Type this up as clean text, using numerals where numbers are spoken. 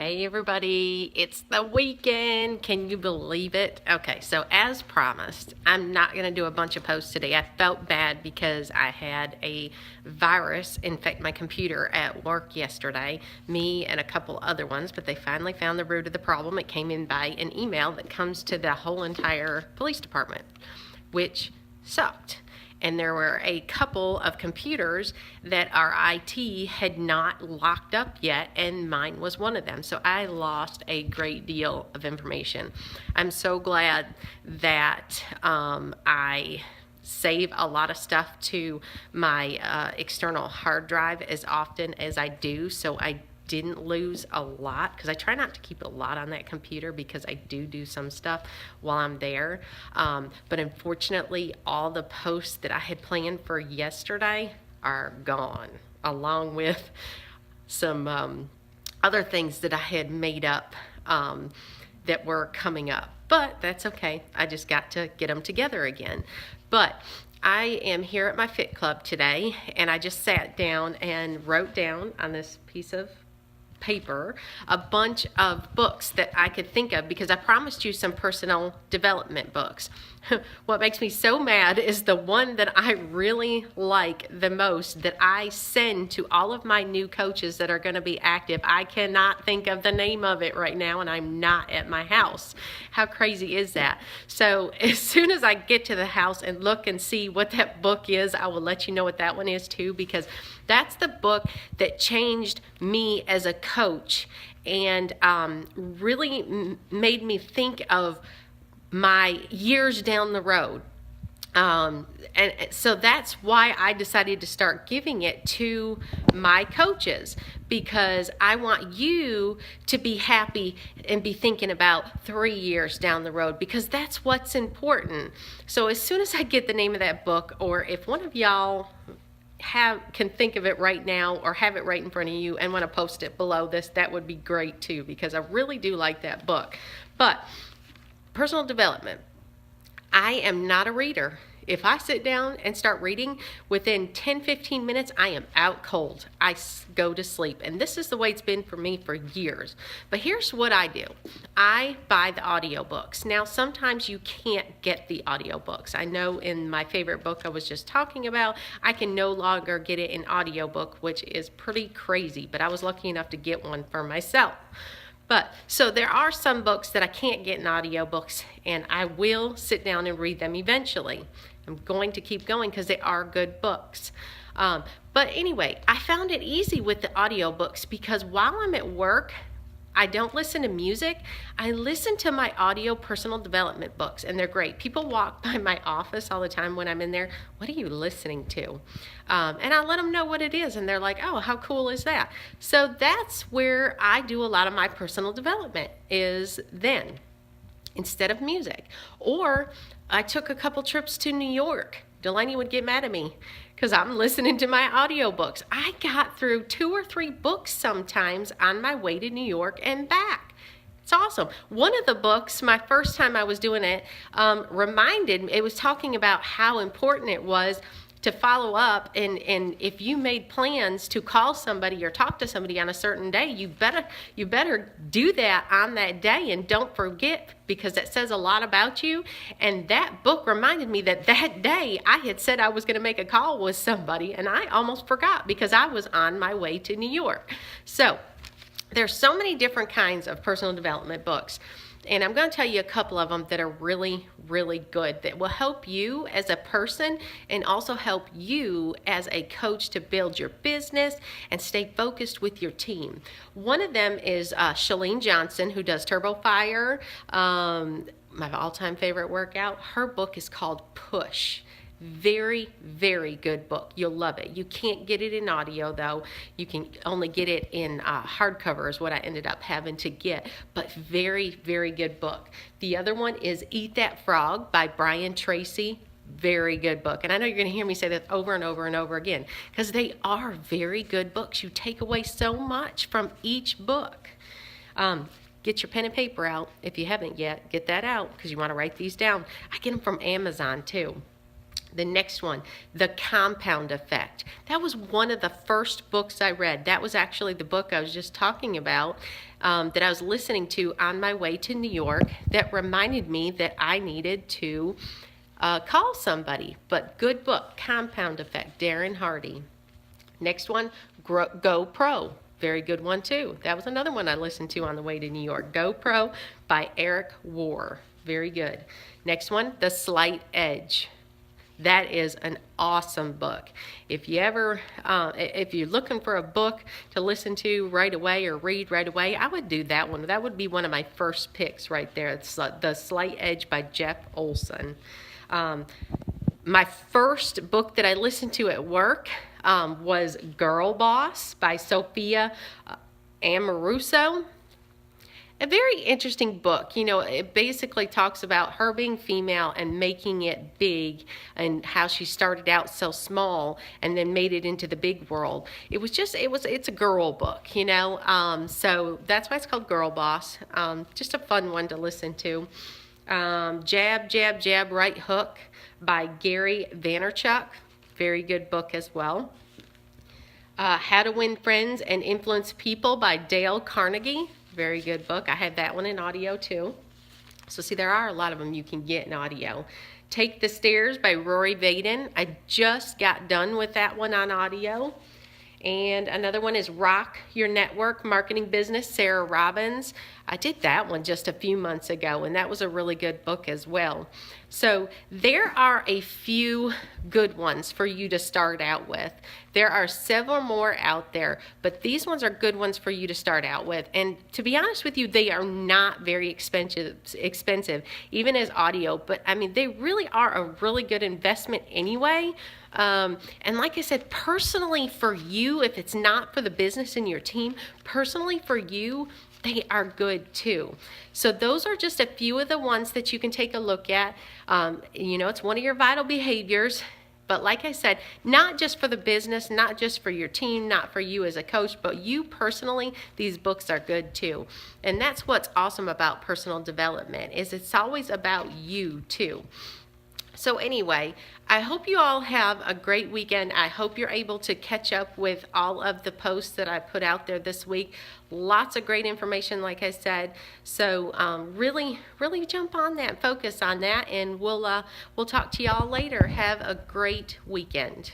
Hey everybody, it's the weekend. Can you believe it? Okay, so as promised, I'm not going to do a bunch of posts today. I felt bad because I had a virus infect my computer at work yesterday, me and a couple other ones, but they finally found the root of the problem. It came in by an email that comes to the whole entire police department, which sucked. And there were a couple of computers that our IT had not locked up yet, and mine was one of them. So I lost a great deal of information. I'm so glad that I save a lot of stuff to my external hard drive as often as I do, so I didn't lose a lot, because I try not to keep a lot on that computer because I do some stuff while I'm there. But unfortunately, all the posts that I had planned for yesterday are gone, along with some other things that I had made up that were coming up. But that's okay. I just got to get them together again. But I am here at my Fit Club today, and I just sat down and wrote down on this piece of paper a bunch of books that I could think of, because I promised you some personal development books. What makes me so mad is the one that I really like the most, that I send to all of my new coaches that are going to be active. I cannot think of the name of it right now, and I'm not at my house. How crazy is that? So as soon as I get to the house and look and see what that book is, I will let you know what that one is too, because that's the book that changed me as a coach and really made me think of my years down the road. And so that's why I decided to start giving it to my coaches, because I want you to be happy and be thinking about 3 years down the road, because that's what's important. So as soon as I get the name of that book, or if one of y'all can think of it right now or have it right in front of you and want to post it below this, that would be great too, because I really do like that book. But personal development, I am not a reader. If I sit down and start reading, within 10-15 minutes, I am out cold. I go to sleep. And this is the way it's been for me for years. But here's what I do. I buy the audiobooks. Now, sometimes you can't get the audiobooks. I know in my favorite book I was just talking about, I can no longer get it in audiobook, which is pretty crazy. But I was lucky enough to get one for myself. But so there are some books that I can't get in audiobooks, and I will sit down and read them eventually. I'm going to keep going because they are good books. But anyway, I found it easy with the audiobooks, because while I'm at work, I don't listen to music. I listen to my audio personal development books, and they're great. People walk by my office all the time when I'm in there. What are you listening to? And I let them know what it is, and they're like, oh, how cool is that? So that's where I do a lot of my personal development, is then, instead of music. Or I took a couple trips to New York. Delaney would get mad at me because I'm listening to my audiobooks. I got through 2 or 3 books sometimes on my way to New York and back. It's awesome. One of the books, my first time I was doing it, it was talking about how important it was to follow up, and if you made plans to call somebody or talk to somebody on a certain day, you better do that on that day, and don't forget, because that says a lot about you. And that book reminded me that day I had said I was going to make a call with somebody, and I almost forgot because I was on my way to New York. So there's so many different kinds of personal development books. And I'm going to tell you a couple of them that are really, really good, that will help you as a person and also help you as a coach to build your business and stay focused with your team. One of them is Chalene Johnson, who does Turbo Fire, my all-time favorite workout. Her book is called Push. Very, very good book. You'll love it. You can't get it in audio, though. You can only get it in hardcover, is what I ended up having to get. But very, very good book. The other one is Eat That Frog by Brian Tracy. Very good book. And I know you're going to hear me say that over and over and over again, because they are very good books. You take away so much from each book. Get your pen and paper out. If you haven't yet, get that out, because you want to write these down. I get them from Amazon, too. The next one, The Compound Effect. That was one of the first books I read. That was actually the book I was just talking about that I was listening to on my way to New York that reminded me that I needed to call somebody. But good book, Compound Effect, Darren Hardy. Next one, Go Pro. Very good one too. That was another one I listened to on the way to New York. Go Pro by Eric Warr. Very good. Next one, The Slight Edge. That is an awesome book. If you're looking for a book to listen to right away or read right away, I would do that one. That would be one of my first picks right there. It's The Slight Edge by Jeff Olson. My first book that I listened to at work was Girl Boss by Sophia Amoruso. A very interesting book. You know, it basically talks about her being female and making it big and how she started out so small and then made it into the big world. It's a girl book, you know, so that's why it's called Girl Boss. Just a fun one to listen to. Jab, Jab, Jab, Right Hook by Gary Vaynerchuk. Very good book as well. How to Win Friends and Influence People by Dale Carnegie. Very good book. I have that one in audio too. So see, there are a lot of them you can get in audio. Take the Stairs by Rory Vaden. I just got done with that one on audio. And another one is Rock Your Network Marketing Business, Sarah Robbins. I did that one just a few months ago, and that was a really good book as well. So there are a few good ones for you to start out with. There are several more out there, but these ones are good ones for you to start out with. And to be honest with you, they are not very expensive, even as audio, but I mean, they really are a really good investment anyway. And like I said, personally for you, if it's not for the business in your team, personally for you, they are good too. So those are just a few of the ones that you can take a look at. You know, it's one of your vital behaviors. But like I said, not just for the business, not just for your team, not for you as a coach, but you personally, these books are good too. And that's what's awesome about personal development, is it's always about you too. So anyway, I hope you all have a great weekend. I hope you're able to catch up with all of the posts that I put out there this week. Lots of great information, like I said. So really jump on that, focus on that, and we'll talk to y'all later. Have a great weekend.